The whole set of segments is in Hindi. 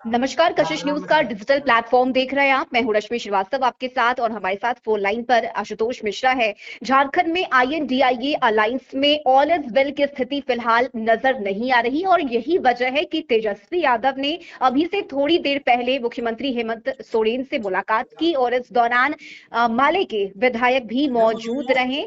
नमस्कार, राम कशिश न्यूज राम का जी। डिजिटल प्लेटफॉर्म देख रहे हैं आप। मैं हूं रश्मि श्रीवास्तव आपके साथ और हमारे साथ फोन लाइन पर आशुतोष मिश्रा है। झारखंड में आईएनडीआईए अलायंस में ऑल इज वेल की स्थिति फिलहाल नजर नहीं आ रही और यही वजह है कि तेजस्वी यादव ने अभी से थोड़ी देर पहले मुख्यमंत्री हेमंत सोरेन से मुलाकात की और इस दौरान माले के विधायक भी मौजूद रहे।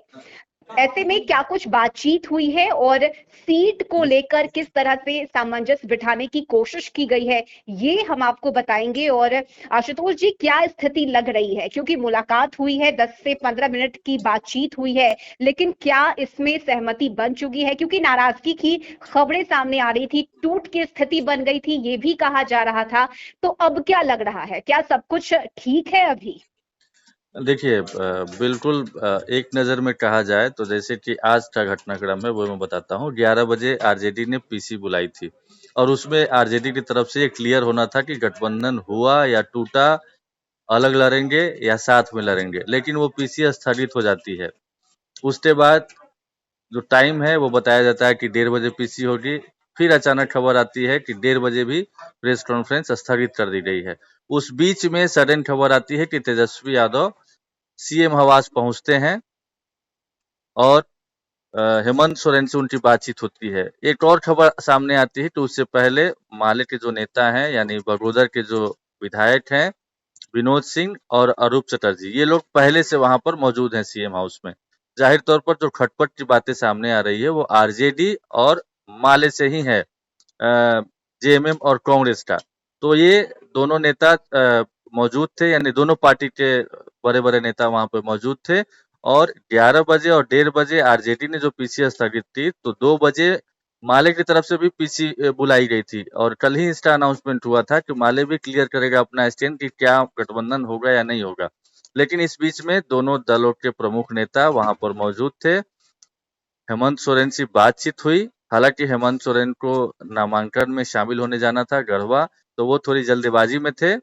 ऐसे में क्या कुछ बातचीत हुई है और सीट को लेकर किस तरह से सामंजस्य बिठाने की कोशिश की गई है, ये हम आपको बताएंगे। और आशुतोष जी, क्या स्थिति लग रही है, क्योंकि मुलाकात हुई है, 10 से 15 मिनट की बातचीत हुई है, लेकिन क्या इसमें सहमति बन चुकी है? क्योंकि नाराजगी की खबरें सामने आ रही थी, टूट की स्थिति बन गई थी, ये भी कहा जा रहा था। तो अब क्या लग रहा है, क्या सब कुछ ठीक है अभी? देखिए बिल्कुल एक नज़र में कहा जाए तो जैसे कि आज का घटनाक्रम है वो मैं बताता हूँ। 11 बजे आरजेडी ने पीसी बुलाई थी और उसमें आरजेडी की तरफ से ये क्लियर होना था कि गठबंधन हुआ या टूटा, अलग लड़ेंगे या साथ में लड़ेंगे, लेकिन वो पीसी स्थगित हो जाती है। उसके बाद जो टाइम है वो बताया जाता है कि 1:30 बजे पीसी होगी। फिर अचानक खबर आती है कि 1:30 बजे भी प्रेस कॉन्फ्रेंस स्थगित कर दी गई है। उस बीच में सडन खबर आती है कि तेजस्वी यादव सीएम आवास पहुंचते हैं और हेमंत सोरेन से उनकी बातचीत होती है। एक और खबर सामने आती है कि उससे पहले माले के जो नेता हैं यानी बगोदर के जो विधायक हैं विनोद सिंह और अरूप चटर्जी, ये लोग पहले से वहां पर मौजूद हैं सीएम हाउस में। जाहिर तौर पर जो खटपट की बातें सामने आ रही है वो आरजेडी और माले से ही है, जेएमएम और कांग्रेस का। तो ये दोनों नेता मौजूद थे, यानी दोनों पार्टी के बड़े-बड़े नेता वहां पे मौजूद थे। और 11 बजे और 1:30 बजे आरजेडी ने जो पीसी स्थगित की, तो 2 बजे माले की तरफ से भी पीसी बुलाई गई थी और कल ही इसका अनाउंसमेंट हुआ था कि माले भी क्लियर करेगा अपना स्टैंड कि क्या गठबंधन होगा या नहीं होगा। लेकिन इस बीच में दोनों दलों के प्रमुख नेता वहां पर मौजूद थे। हेमंत सोरेन से बातचीत हुई। हालांकि हेमंत सोरेन को नामांकन में शामिल होने जाना था गढ़वा, तो वो थोड़ी जल्दबाजी में थे।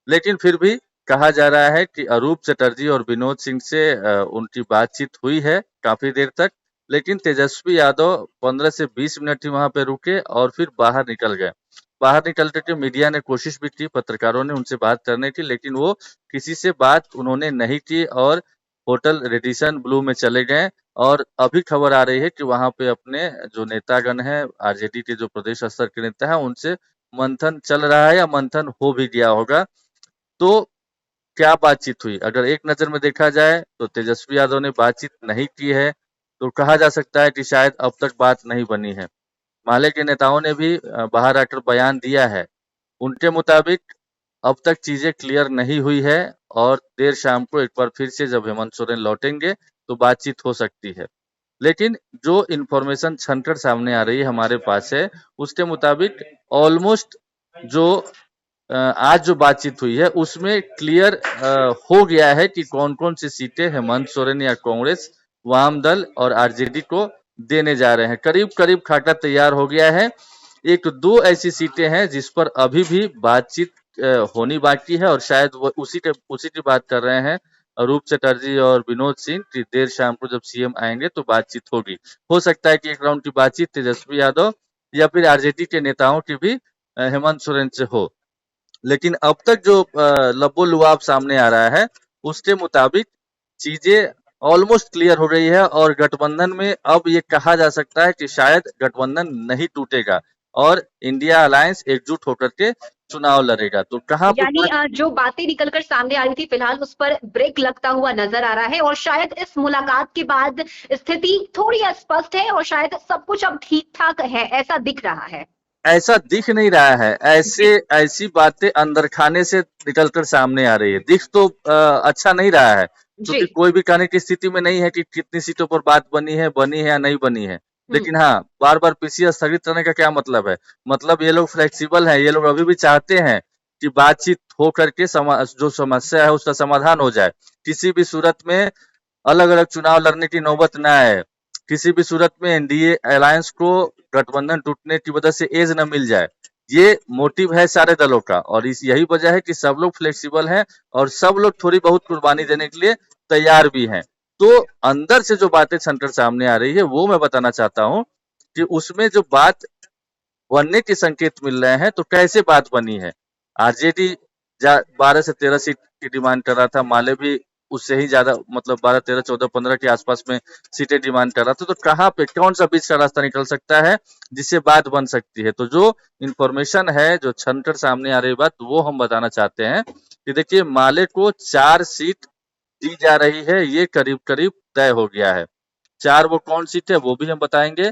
लेकिन फिर भी कहा जा रहा है कि अरूप चटर्जी और विनोद सिंह से उनकी बातचीत हुई है काफी देर तक। लेकिन तेजस्वी यादव 15 से 20 मिनट ही वहां पे रुके और फिर बाहर निकल गए। बाहर निकल के मीडिया ने कोशिश भी की, पत्रकारों ने उनसे बात करने की, लेकिन वो किसी से बात उन्होंने नहीं की और होटल रेडिसन ब्लू में चले गए। और अभी खबर आ रही है कि वहां पे अपने जो नेतागण हैं, आरजेडी के जो प्रदेश स्तर के नेता हैं, उनसे मंथन चल रहा है या मंथन हो भी गया होगा। तो क्या बातचीत हुई? अगर एक नज़र में देखा जाए तो तेजस्वी यादव ने बातचीत नहीं की है, तो कहा जा सकता है कि शायद अब तक बात नहीं बनी है। माले के नेताओं ने भी बाहर आकर बयान दिया है। उनके मुताबिक अब तक चीजें क्लियर नहीं हुई है और देर शाम को एक बार फिर से जब हेमंत सोरेन लौटेंगे तो बातचीत हो सकती है। लेकिन जो इन्फॉर्मेशन छनकर सामने आ रही है हमारे पास है, उसके मुताबिक ऑलमोस्ट जो आज जो बातचीत हुई है उसमें क्लियर हो गया है कि कौन-कौन सी सीटें हेमंत सोरेन या कांग्रेस, वाम दल और आरजेडी को देने जा रहे हैं। करीब-करीब खाका तैयार हो गया है। एक दो ऐसी सीटें हैं जिस पर अभी भी बातचीत होनी बाकी है और शायद वो उसी की बात कर रहे हैं रूप चटर्जी और विनोद सिंह की देर शाम को जब सीएम आएंगे तो बातचीत होगी। हो सकता है कि एक राउंड की बातचीत तेजस्वी यादव या फिर आरजेडी के नेताओं की भी हेमंत सोरेन से हो। लेकिन अब तक जो लबो-लुआब सामने आ रहा है, उसके मुताबिक चीजें ऑलमोस्ट क्लियर हो गई है और गठबंधन में अब ये कहा जा सकता है कि शायद गठबंधन नहीं टूटेगा और इंडिया अलायंस एकजुट होकर के चुनाव लड़ेगा। तो कहाँ पे यानी जो बातें निकलकर सामने आ रही थी, फिलहाल उस पर ब्रेक लगता हुआ नजर आ रहा है और शायद इस मुलाकात के बाद स्थिति थोड़ी अस्पष्ट है और शायद सब कुछ अब ठीक ठाक है, ऐसा दिख रहा है। ऐसा दिख नहीं रहा है। जी। ऐसी बातें अंदर खाने से निकलकर सामने आ रही है। दिख तो अच्छा नहीं रहा है, जी। क्योंकि कोई भी कहने की स्थिति में नहीं है कि कितनी सीटों पर बात बनी है या नहीं बनी है। हम्म। लेकिन हाँ, बार-बार पीसी स्थगित करने का क्या मतलब है? मतलब ये लोग फ्लेक्सिबल हैं, ये लोग अभी भी चाहते हैं कि बातचीत हो करके जो समस्या है उसका समाधान हो जाए। किसी भी सूरत में अलग-अलग चुनाव लड़ने की नौबत ना आए। किसी भी सूरत में एनडीए अलायंस को गठबंधन टूटने की वजह से एज न मिल जाए। ये मोटिव है सारे दलों का और इस यही वजह है कि सब लोग फ्लेक्सिबल हैं और सब लोग थोड़ी बहुत कुर्बानी देने के लिए तैयार भी हैं। तो अंदर से जो बातें छनकर सामने आ रही है वो मैं बताना चाहता हूँ कि उसमें जो बात बनने के संकेत मिल रहे हैं, तो कैसे बात बनी है? आरजेडी 12 से 13 सीट की डिमांड कर रहा था, माले भी उससे ही ज्यादा, मतलब 12, 13, 14, 15 के आसपास में सीटें डिमांड कर रहा था। तो कहाँ पे कौन सा बीच का रास्ता निकल सकता है जिससे बात बन सकती है? तो जो इंफॉर्मेशन है, जो छनकर सामने आ रही बात, वो हम बताना चाहते हैं कि देखिए, माले को 4 सीट दी जा रही है, ये करीब करीब तय हो गया है। 4 वो कौन सीट है वो भी हम बताएंगे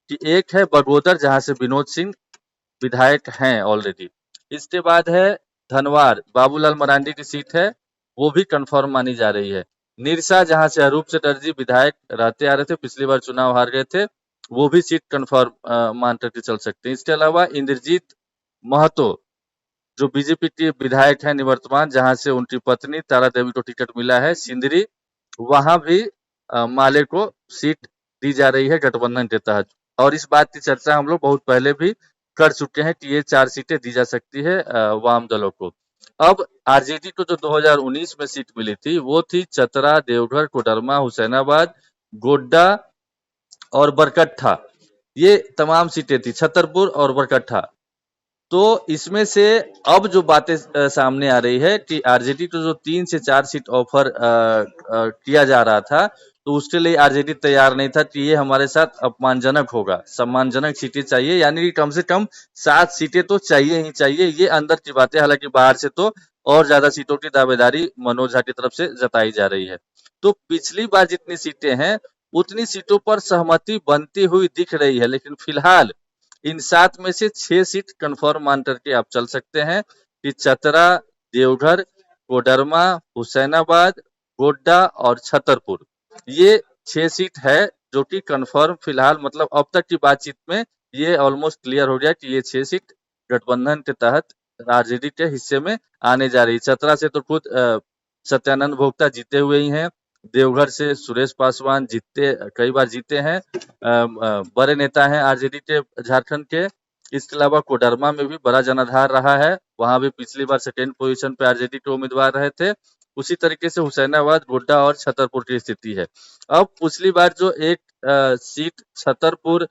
कि एक है बगोदर, जहां से विनोद सिंह विधायक हैं ऑलरेडी। इसके बाद है धनवार, बाबूलाल मरांडी की सीट है, वो भी कंफर्म मानी जा रही है। निरसा, जहां से अरूप चटर्जी विधायक रहते आ रहे थे, पिछली बार चुनाव हार गए थे, वो भी सीट कंफर्म मान करके चल सकते हैं। इसके अलावा इंद्रजीत महतो, जो बीजेपी के विधायक हैं निवर्तमान, जहां से उनकी पत्नी तारा देवी को टिकट मिला है सिंदरी, वहां भी माले को सीट दी जा रही है गठबंधन के तहत। और इस बात की चर्चा हम लोग बहुत पहले भी कर चुके हैं कि ये 4 सीटें दी जा सकती है वाम दलों को। अब आरजेडी को जो 2019 में सीट मिली थी, वो थी चतरा, देवघर, कोडरमा, हुसैनाबाद, गोड्डा और बरकट्ठा। ये तमाम सीटें थी, छतरपुर और बरकट्ठा। तो इसमें से अब जो बातें सामने आ रही है कि आरजेडी को जो 3 से 4 सीट ऑफर किया जा रहा था, तो उसके लिए आरजेडी तैयार नहीं था कि ये हमारे साथ अपमानजनक होगा, सम्मानजनक सीटें चाहिए, यानी कि कम से कम 7 सीटें तो चाहिए ही चाहिए। ये अंदर की बातें, हालांकि बाहर से तो और ज्यादा सीटों की दावेदारी मनोज झा की तरफ से जताई जा रही है। तो पिछली बार जितनी सीटें हैं, उतनी सीटों पर सहमति बनती हुई दिख रही है, लेकिन फिलहाल इन 7 में से 6 सीट कंफर्म मान करके आप चल सकते हैं कि चतरा, देवघर, कोडरमा, हुसैनाबाद, गोड्डा और छतरपुर, ये 6 सीट है जो कि कंफर्म फिलहाल, मतलब अब तक की बातचीत में ये ऑलमोस्ट क्लियर हो गया कि ये 6 सीट गठबंधन के तहत आरजेडी के हिस्से में आने जा रही। चतरा से तो खुद सत्यानंद भोक्ता जीते हुए ही हैं, देवघर से सुरेश पासवान जीते, कई बार जीते हैं, बड़े नेता हैं आरजेडी के झारखंड के। इसके अलावा कोडरमा में भी बड़ा जनाधार रहा है, वहां भी पिछली बार सेकेंड पोजीशन पे आरजेडी के उम्मीदवार रहे थे। उसी तरीके से हुसैनाबाद, गोड्डा और छतरपुर की स्थिति है। अब पिछली बार जो एक सीट छतरपुर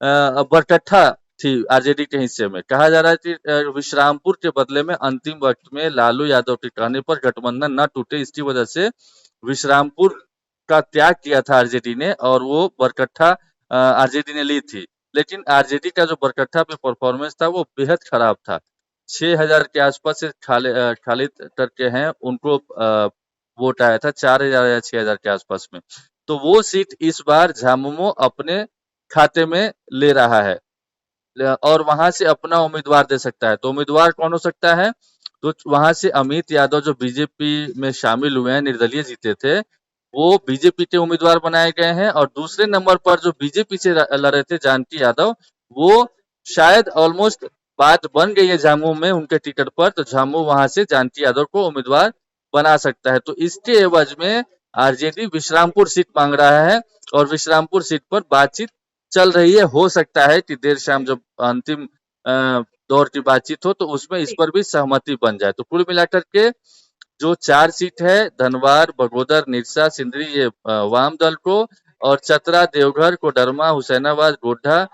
बरकट्ठा थी आरजेडी के हिस्से में, कहा जा रहा है कि विश्रामपुर के बदले में अंतिम वक्त में लालू यादव के कहने पर गठबंधन न टूटे, इसकी वजह से विश्रामपुर का त्याग किया था आरजेडी ने, और वो बरकट्ठा आरजेडी ने ली थी। लेकिन आरजेडी का जो बरकट्ठा पे परफॉर्मेंस था वो बेहद खराब था। 6000 के आसपास से खालिद करके हैं, उनको वोट आया था 4000 या 6000 के आसपास में। तो वो सीट इस बार झामुमो अपने खाते में ले रहा है और वहां से अपना उम्मीदवार दे सकता है। तो उम्मीदवार कौन हो सकता है? तो वहां से अमित यादव, जो बीजेपी में शामिल हुए हैं, निर्दलीय जीते थे, वो बीजेपी के उम्मीदवार बनाए गए हैं। और दूसरे नंबर पर जो बीजेपी से लड़े थे, जानकी यादव, वो शायद ऑलमोस्ट बात बन गई है झामुमो में उनके टिकट पर, तो झामुमो वहां से जानकी यादव को उम्मीदवार बना सकता है। तो इसके एवज में आरजेडी विश्रामपुर सीट मांग रहा है और विश्रामपुर सीट पर बातचीत चल रही है। हो सकता है कि देर शाम जब अंतिम दौर की बातचीत हो तो उसमें इस पर भी सहमति बन जाए। तो कुल मिलाकर के जो 4 सीट है, धनवार, बगोदर, निरसा, सिंदरी, ये वाम दल को, और चतरा, देवघर, कोडरमा, हुसैनाबाद, गोड्डा,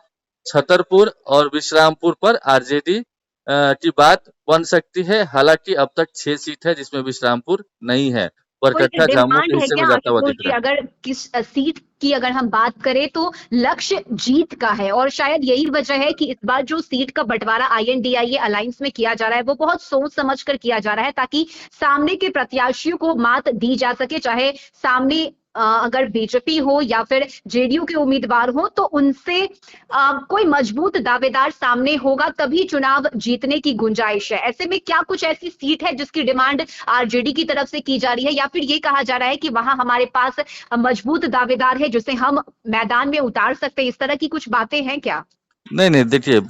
छतरपुर और विश्रामपुर पर आरजेडी की बात बन सकती है। हालांकि अब तक 6 सीट है जिसमें विश्रामपुर नहीं है, कोई बरकट्ठा झामुमो डिमांड के है हिस्से क्या में जाता हुआ आशुतोष दिख जी? रहा है। अगर किस सीट की अगर हम बात करें तो लक्ष्य जीत का है, और शायद यही वजह है कि इस बार जो सीट का बंटवारा आईएनडीआईए अलायंस में किया जा रहा है वो बहुत सोच समझ कर किया जा रहा है, ताकि सामने के प्रत्याशियों को मात दी जा सके। चाहे सामने अगर बीजेपी हो या फिर जेडीयू के उम्मीदवार हो, तो उनसे कोई मजबूत दावेदार सामने होगा तभी चुनाव जीतने की गुंजाइश है। ऐसे में क्या कुछ ऐसी सीट है जिसकी डिमांड आरजेडी की तरफ से की जा रही है, या फिर ये कहा जा रहा है कि वहां हमारे पास मजबूत दावेदार है जिसे हम मैदान में उतार सकते हैं? इस तरह की कुछ बातें हैं क्या? नहीं, नहीं, देखिए,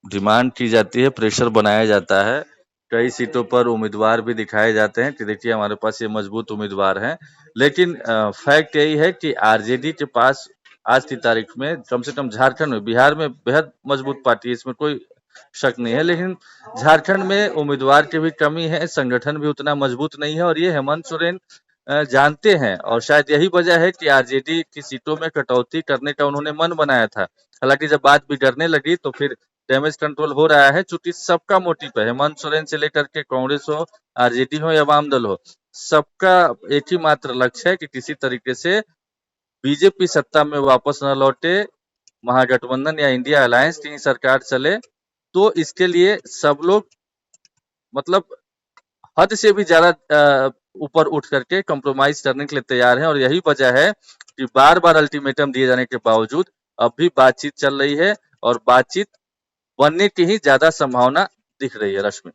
डिमांड की जाती है, प्रेशर बनाया जाता है, कई सीटों पर उम्मीदवार भी दिखाए जाते हैं कि देखिए हमारे पास ये मजबूत उम्मीदवार हैं। लेकिन फैक्ट यही है कि आरजेडी के पास आज की तारीख में, कम से कम झारखंड में, बिहार में बेहद मजबूत पार्टी है, इसमें कोई शक नहीं है, लेकिन झारखंड में उम्मीदवार की भी कमी है, संगठन भी उतना मजबूत नहीं है, और ये हेमंत सोरेन जानते हैं। और शायद यही वजह है कि आरजेडी की सीटों में कटौती करने का उन्होंने मन बनाया था। हालांकि जब बात बिगड़ने लगी तो फिर डैमेज कंट्रोल हो रहा है, चूंकि सबका मोटिव है, हेमंत सोरेन से लेकर के कांग्रेस हो, आरजेडी हो या वाम दल हो, सबका एक ही मात्र लक्ष्य है कि किसी तरीके से बीजेपी सत्ता में वापस न लौटे, महागठबंधन या इंडिया अलायंस की सरकार चले। तो इसके लिए सब लोग मतलब हद से भी ज्यादा ऊपर उठ करके कंप्रोमाइज करने के लिए तैयार हैं, और यही वजह है कि बार बार अल्टीमेटम दिए जाने के बावजूद अब भी बातचीत चल रही है, और बातचीत बनने की ही ज्यादा संभावना दिख रही है। रश्मि,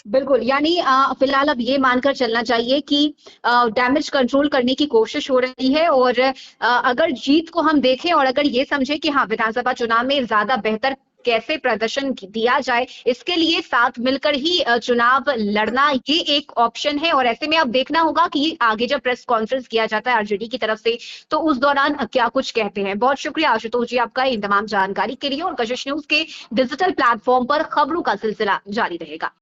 बिल्कुल, यानी फिलहाल अब ये मानकर चलना चाहिए कि डैमेज कंट्रोल करने की कोशिश हो रही है, और अगर जीत को हम देखें और अगर ये समझे कि हाँ, विधानसभा चुनाव में ज्यादा बेहतर कैसे प्रदर्शन दिया जाए, इसके लिए साथ मिलकर ही चुनाव लड़ना ये एक ऑप्शन है। और ऐसे में अब देखना होगा कि आगे जब प्रेस कॉन्फ्रेंस किया जाता है आरजेडी की तरफ से, तो उस दौरान क्या कुछ कहते हैं। बहुत शुक्रिया आशुतोष जी आपका इन तमाम जानकारी के लिए, और कशिश न्यूज के डिजिटल प्लेटफॉर्म पर खबरों का सिलसिला जारी रहेगा।